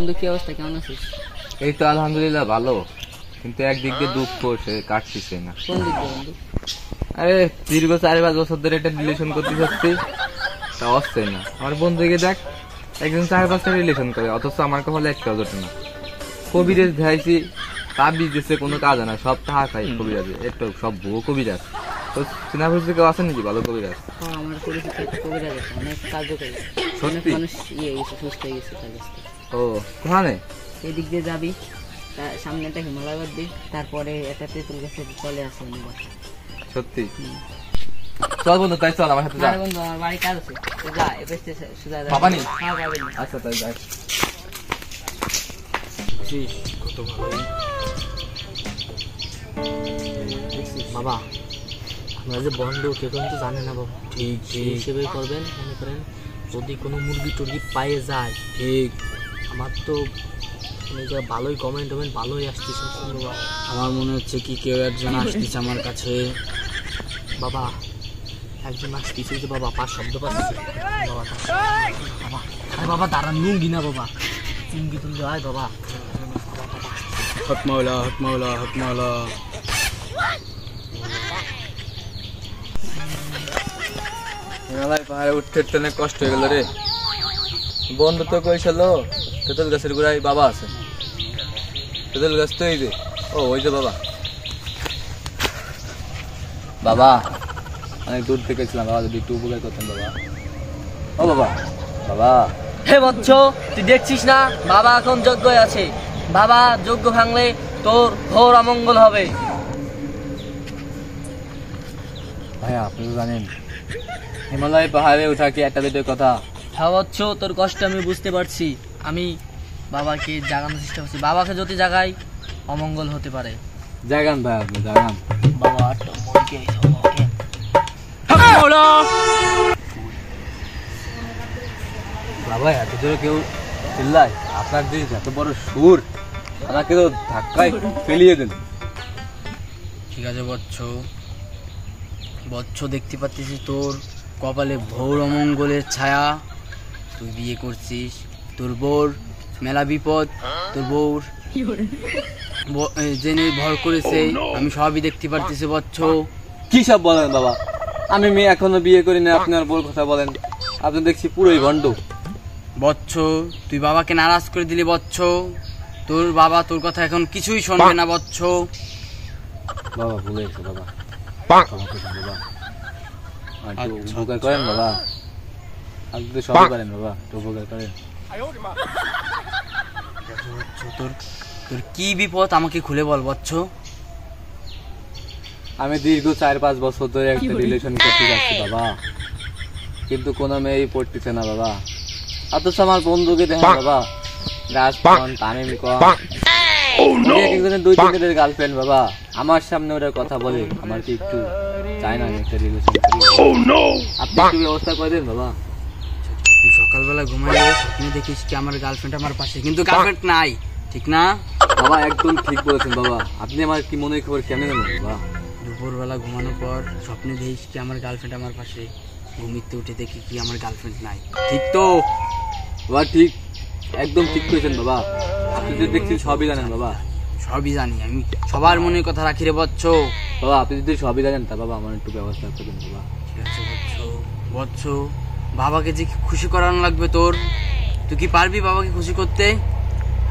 বন্ধু, কি অবস্থা, কেমন আছিস? এই তো আলহামদুলিল্লাহ ভালো, কিন্তু একদিক দিয়ে দুঃখ, সে কাটতেছে না। কোন দিক দিয়ে বন্ধু? আরে দীর্ঘ 4-5 বছর ধরে একটা রিলেশন করতে চাচ্ছি, তা হচ্ছে না। আমার বন্ধুকে দেখ, একজন 4-5টা রিলেশন করে, অথচ আমার কপালে একটাও জোটে না। কবিরাজ দেখাইছি, তা বিদেশে কোনো কাজ না, সব টাকা খাই কবিরাজে, একটু সব ভুয়ো কবিরাজ। তো চেনা পরিচিত কেউ আছে নাকি ভালো কবিরাজ? আমার পরিচিত একটা কবিরাজ আছে, অনেক কার্যকরী। অনেক সত্যি? মানুষ গেছে, সুস্থ হয়ে গেছে তার কাছ থেকে। ও কোথানে? এদিক দিয়ে যাবি, সামনে একটা হিমালয় বাদবি, তারপরে একটা তেঁতুল গাছের চলে আসে সত্যি? চল বন্ধু, তাই চল আমার সাথে যা। বন্ধু, আমার বাড়ি কাজ আছে, যা এবার সোজা যা। পাবানি? হ্যাঁ, পাবেন। আচ্ছা তাই যাই। কত ভালো বাবা, আমরা যে বন্ধু কেউ কিন্তু জানে না বাবা। ঠিক সেই হিসেবে করবেন, মনে করেন যদি কোনো মুরগি টুরগি পায়ে যায়, ঠিক আমার তো ভালোই কমেন্ট ভালোই আসতেছে বাবা। আমার মনে হচ্ছে কি কেউ একজন আসতেছে আমার কাছে বাবা, একজন আসতেছে যে বাবা, পাঁচ শব্দ পাচ্ছে বাবা। বাবা আরে বাবা দাঁড়ান, লুঙ্গি না বাবা, লুঙ্গি তুলতে হয় বাবা। হক মাওলা, হক মাওলা, হক মাওলা। হিমালয় পাহাড়ে উঠতে উঠতে অনেক কষ্ট হয়ে গেল রে। বন্ধু তো কইছিল তেঁতুল গাছের গোড়ায় বাবা আছে। তেঁতুল গাছ তো এই যে, ও ওই যে বাবা। বাবা অনেক দূর থেকে ছিলাম, বাবা যদি একটু উপকার করতেন বাবা। ও বাবা, বাবা। হে বৎস, তুই দেখছিস না বাবা এখন যজ্ঞ আছে, বাবা যজ্ঞ ভাঙলে তোর ঘোর অমঙ্গল হবে। ভাই আপনি তো জানেন হিমালয় পাহাড়ে ওঠা কি একটা দুটো কথা? হ্যাঁ বৎস, তোর কষ্ট আমি বুঝতে পারছি। আমি বাবাকে জাগানোর চেষ্টা করছি, বাবাকে যদি জাগাই অমঙ্গল হতে পারে। জাগান ভাই, আপনি জাগান। বাবা বাবা এত জোরে কেউ চিল্লায়, আপনার যে এত বড় সুর, আমাকে তো ধাক্কায় ফেলিয়ে দিন। ঠিক আছে বৎস, বৎস দেখতে পাচ্ছিস তোর কপালে ভোর অমঙ্গলের ছায়া। তুই বিয়ে করছিস, তোর বউর মেলা বিপদ, তোর বউর জেনে ভর করেছে, আমি সবই দেখতে পারতেছি বৎস। কি সব বলেন বাবা? আমি মেয়ে এখনো বিয়ে করি না, আপনার বউর কথা বলেন? আপনি দেখছি পুরোই ভণ্ড। বৎস তুই বাবাকে নারাজ করে দিলি বৎস, তোর বাবা তোর কথা এখন কিছুই শুনবে না বৎস। বাবা ভুলে গেছে বাবা, ক্ষমা করে দিন বাবা। আর একটু উপকার করেন বাবা, আপনি তো সবই পারেন বাবা, একটু উপকার করেন। তোর তোর কি বিপদ আমাকে খুলে বল বৎস। আমি দীর্ঘ 4-5 বছর ধরে একটা রিলেশন করতে যাচ্ছি বাবা, কিন্তু কোনো মেয়েই পড়তেছে না বাবা। অথচ আমার বন্ধুকে দেখেন বাবা, রাজ কন, তামিম কন, একজনের 2-3 গার্লফ্রেন্ড বাবা। আমার সামনে ওরা কথা বলে, আমার কি একটু চাই না আমি একটা রিলেশন করি? আপনি একটু ব্যবস্থা করে দেন বাবা। তুই সকালবেলা ঘুমাই স্বপ্নে দেখিস কি আমার গার্লফ্রেন্ড আমার পাশে, কিন্তু গার্লফ্রেন্ড নাই, ঠিক না? বাবা একদম ঠিক বলেছেন বাবা, আপনি আমার কি মনের খবর কেমনে জানেন বাবা? দুপুরবেলা ঘুমানোর পর স্বপ্নে দেখিস কি আমার গার্লফ্রেন্ড আমার পাশে, ঘুমিতে উঠে দেখি কি আমার গার্লফ্রেন্ড নাই, ঠিক তো? বাবা ঠিক, একদম ঠিক করেছেন বাবা, আপনি যদি দেখছি সবই জানেন বাবা। সবই জানি, আমি সবার মনের কথা রাখি রে বৎস। বাবা আপনি যদি সবই জানেন তা বাবা আমার একটু ব্যবস্থা করবেন বাবা। ঠিক আছে বৎস। বৎস বাবাকে যে খুশি করানো লাগবে তোর, তুই কি পারবি বাবাকে খুশি করতে?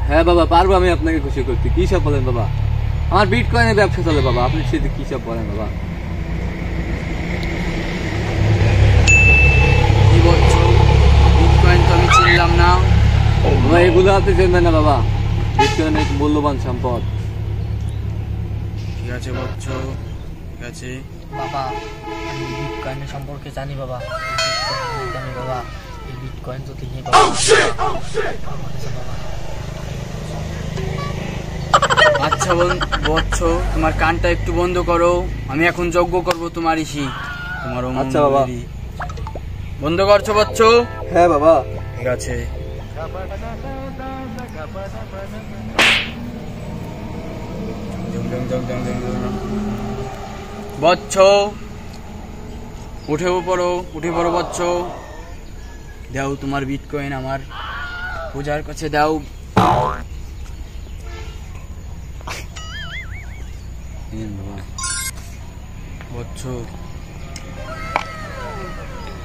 হ্যাঁ বাবা পারবো আমি আপনাকে খুশি করতে। কি সব বলেন বাবা? আমার বিটকয়েনের ব্যবসা চলে বাবা, আপনি সেটা কি সব বলেন বাবা? কি বৎস, বিটকয়েন তো আমি চিনলাম না বাবা, এগুলো আপনি জানবেন না বাবা, বিটকয়েন এক মূল্যবান সম্পদ। ঠিক আছে বৎস, ঠিক আছে বাবা, আমি বিটকয়েনের সম্পর্কে জানি বাবা, জানি বাবা, এই বিটকয়েন যদি নিয়ে বাবা। আচ্ছা বৎস, তোমার কানটা একটু বন্ধ করো, আমি এখন যজ্ঞ করব তোমার ইসি, তোমার আচ্ছা বাবা। বন্ধ করছো বৎস? হ্যাঁ বাবা। ঠিক আছে। বৎস উঠে পড়ো বৎস, দাও তোমার বিটকয়েন আমার পূজার কাছে দাও, বাবা বুঝছো,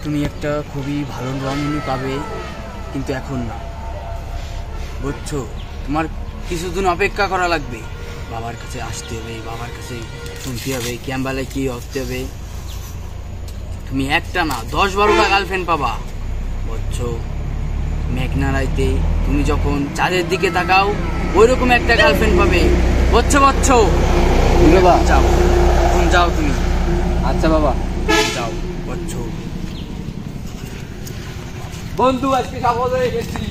তুমি একটা খুবই ভালো রমণী পাবে, কিন্তু এখন না। বুঝছো, তোমার কিছুদিন অপেক্ষা করা লাগবে, বাবার কাছে আসতে হবে, বাবার কাছে শুনতে হবে ক্যাম্বালে কি হতে হবে। তুমি একটা না 10-12টা গার্লফ্রেন্ড পাবা। বুঝছো, মেঘনা রাইতে তুমি যখন চাঁদের দিকে তাকাও ওইরকম একটা গার্লফ্রেন্ড পাবে। বুঝছো বুঝছো? বাবা যাও, এখন যাও তুমি, আচ্ছা বাবা। যাও। বুঝছো? বন্ধু আজকে সফল হয়ে গেছি।